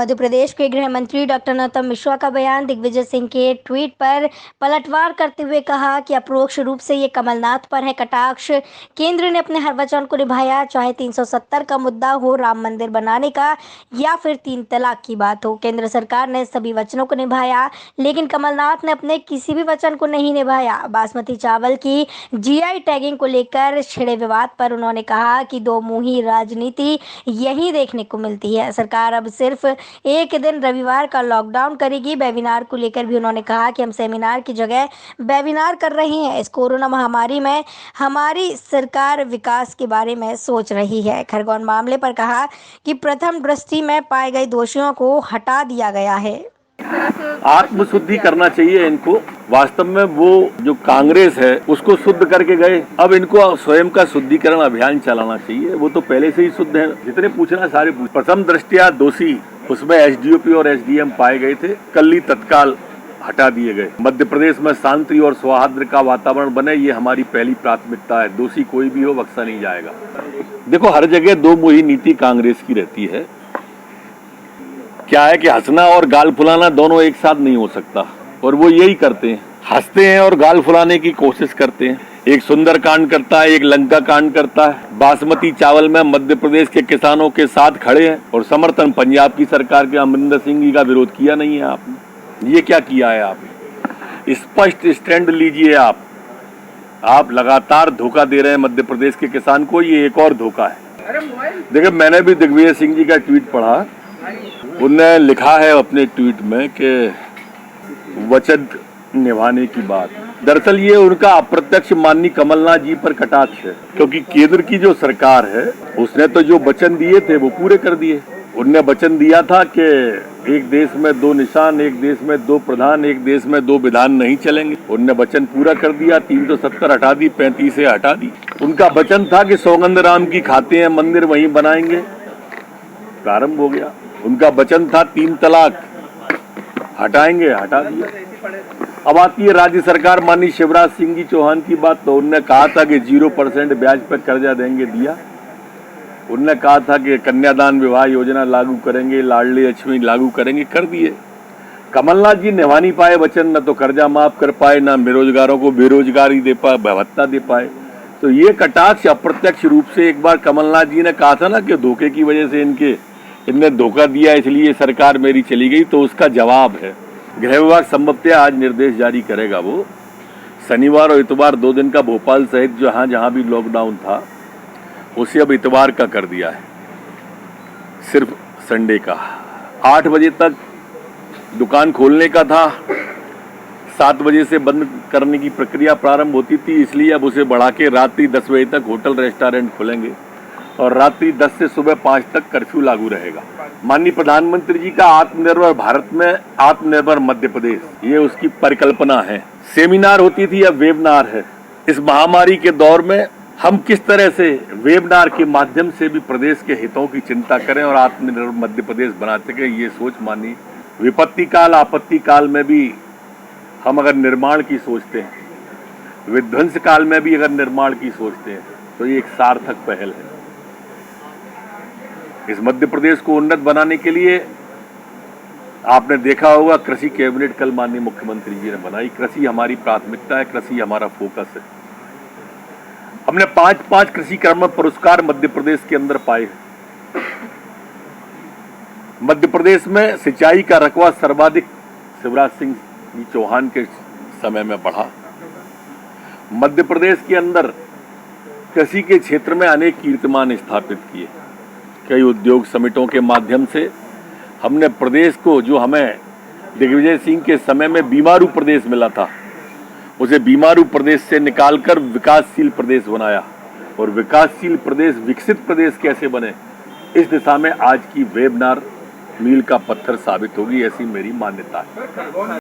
मध्य प्रदेश के गृह मंत्री डॉक्टर नरोत्तम मिश्रा का बयान दिग्विजय सिंह के ट्वीट पर पलटवार करते हुए कहा कि अप्रोक्ष रूप से ये कमलनाथ पर है कटाक्ष। केंद्र ने अपने हर वचन को निभाया, चाहे 370 का मुद्दा हो, राम मंदिर बनाने का या फिर 3 तलाक की बात हो। केंद्र सरकार ने सभी वचनों को निभाया, लेकिन कमलनाथ ने अपने किसी भी वचन को नहीं निभाया। बासमती चावल की जीआई टैगिंग को लेकर छिड़े विवाद पर उन्होंने कहा कि दो मुंही राजनीति यही देखने को मिलती है। सरकार अब सिर्फ एक दिन रविवार का लॉकडाउन करेगी। वेबिनार को लेकर भी उन्होंने कहा कि हम सेमिनार की जगह वेबिनार कर रहे हैं। इस कोरोना महामारी में हमारी सरकार विकास के बारे में सोच रही है। खरगोन मामले पर कहा कि प्रथम दृष्टि में पाए गए दोषियों को हटा दिया गया है। आत्मशुद्धि करना चाहिए इनको। वास्तव में वो जो कांग्रेस है उसको शुद्ध करके गए, अब इनको स्वयं का शुद्धिकरण अभियान चलाना चाहिए। वो तो पहले से ही शुद्ध है, जितने पूछना सारे प्रथम दृष्टया दोषी उसमें एसडीओपी और एसडीएम पाए गए थे, कल ही तत्काल हटा दिए गए। मध्य प्रदेश में शांति और सौहार्द का वातावरण बने, ये हमारी पहली प्राथमिकता है। दोषी कोई भी हो बख्शा नहीं जाएगा। देखो, हर जगह दो मुही नीति कांग्रेस की रहती है। क्या है कि हंसना और गाल फुलाना दोनों एक साथ नहीं हो सकता, और वो यही करते हैं, हंसते हैं और गाल फुलाने की कोशिश करते हैं। एक सुंदर कांड करता है, एक लंका कांड करता है। बासमती चावल में मध्य प्रदेश के किसानों के साथ खड़े हैं और समर्थन पंजाब की सरकार के अमरिंदर सिंह जी का विरोध किया नहीं है आपने। ये क्या किया है आपने? स्पष्ट स्टैंड लीजिए। आप लगातार धोखा दे रहे हैं मध्य प्रदेश के किसान को, ये एक और धोखा है। देखिए, मैंने भी दिग्विजय सिंह जी का ट्वीट पढ़ा। उन्होंने लिखा है अपने ट्वीट में कि वचन निभाने की बात। दरअसल ये उनका अप्रत्यक्ष माननीय कमलनाथ जी पर कटाक्ष है, क्योंकि केंद्र की जो सरकार है उसने तो जो वचन दिए थे वो पूरे कर दिए। उनने वचन दिया था कि एक देश में दो निशान, एक देश में दो प्रधान, एक देश में दो विधान नहीं चलेंगे। उनने वचन पूरा कर दिया। 370 हटा दी, 35 से हटा दी। उनका वचन था कि सौगंध राम की खाते हैं, मंदिर वहीं बनाएंगे, प्रारंभ हो गया। उनका वचन था 3 तलाक हटाएंगे, हटा दिया। अब आती है राज्य सरकार माननीय शिवराज सिंह जी चौहान की बात, तो उन्होंने कहा था कि 0% ब्याज पर कर्जा देंगे, दिया। उन्होंने कहा था कि कन्यादान विवाह योजना लागू करेंगे, लाडली लक्ष्मी लागू करेंगे, कर दिए। कमलनाथ जी निभा नहीं पाए वचन, न तो कर्जा माफ कर पाए, न बेरोजगारों को बेरोजगारी दे पाए, भत्ता दे पाए। तो ये कटाक्ष अप्रत्यक्ष रूप से एक बार कमलनाथ जी ने कहा था ना कि धोखे की वजह से इनने धोखा दिया, इसलिए सरकार मेरी चली गई, तो उसका जवाब है। गृह विभाग संभवतः आज निर्देश जारी करेगा। वो शनिवार और इतवार 2 दिन का भोपाल सहित जहां भी लॉकडाउन था उसे अब इतवार का कर दिया है, सिर्फ संडे का। 8 बजे तक दुकान खोलने का था, 7 बजे से बंद करने की प्रक्रिया प्रारंभ होती थी, इसलिए अब उसे बढ़ा के रात्रि 10 बजे तक होटल रेस्टोरेंट खुलेंगे और रात्रि 10 से सुबह 5 तक कर्फ्यू लागू रहेगा। माननीय प्रधानमंत्री जी का आत्मनिर्भर भारत में आत्मनिर्भर मध्य प्रदेश, ये उसकी परिकल्पना है। सेमिनार होती थी, अब वेबिनार है। इस महामारी के दौर में हम किस तरह से वेबिनार के माध्यम से भी प्रदेश के हितों की चिंता करें और आत्मनिर्भर मध्य प्रदेश बना सके, ये सोच माननीय विपत्ति काल आपत्ति काल में भी हम अगर निर्माण की सोचते हैं, विध्वंस काल में भी अगर निर्माण की सोचते हैं, तो ये एक सार्थक पहल है। इस मध्य प्रदेश को उन्नत बनाने के लिए आपने देखा होगा कृषि कैबिनेट कल माननीय मुख्यमंत्री जी ने बनाई। कृषि हमारी प्राथमिकता है, कृषि हमारा फोकस है। हमने 5 कृषि कर्म पुरस्कार मध्य प्रदेश के अंदर पाए। मध्य प्रदेश में सिंचाई का रकबा सर्वाधिक शिवराज सिंह जी चौहान के समय में बढ़ा। मध्य प्रदेश के अंदर कृषि के क्षेत्र में अनेक कीर्तिमान स्थापित किए। कई उद्योग समिटों के माध्यम से हमने प्रदेश को, जो हमें दिग्विजय सिंह के समय में बीमारू प्रदेश मिला था, उसे बीमारू प्रदेश से निकालकर विकासशील प्रदेश बनाया। और विकासशील प्रदेश विकसित प्रदेश कैसे बने, इस दिशा में आज की वेबिनार मील का पत्थर साबित होगी, ऐसी मेरी मान्यता है।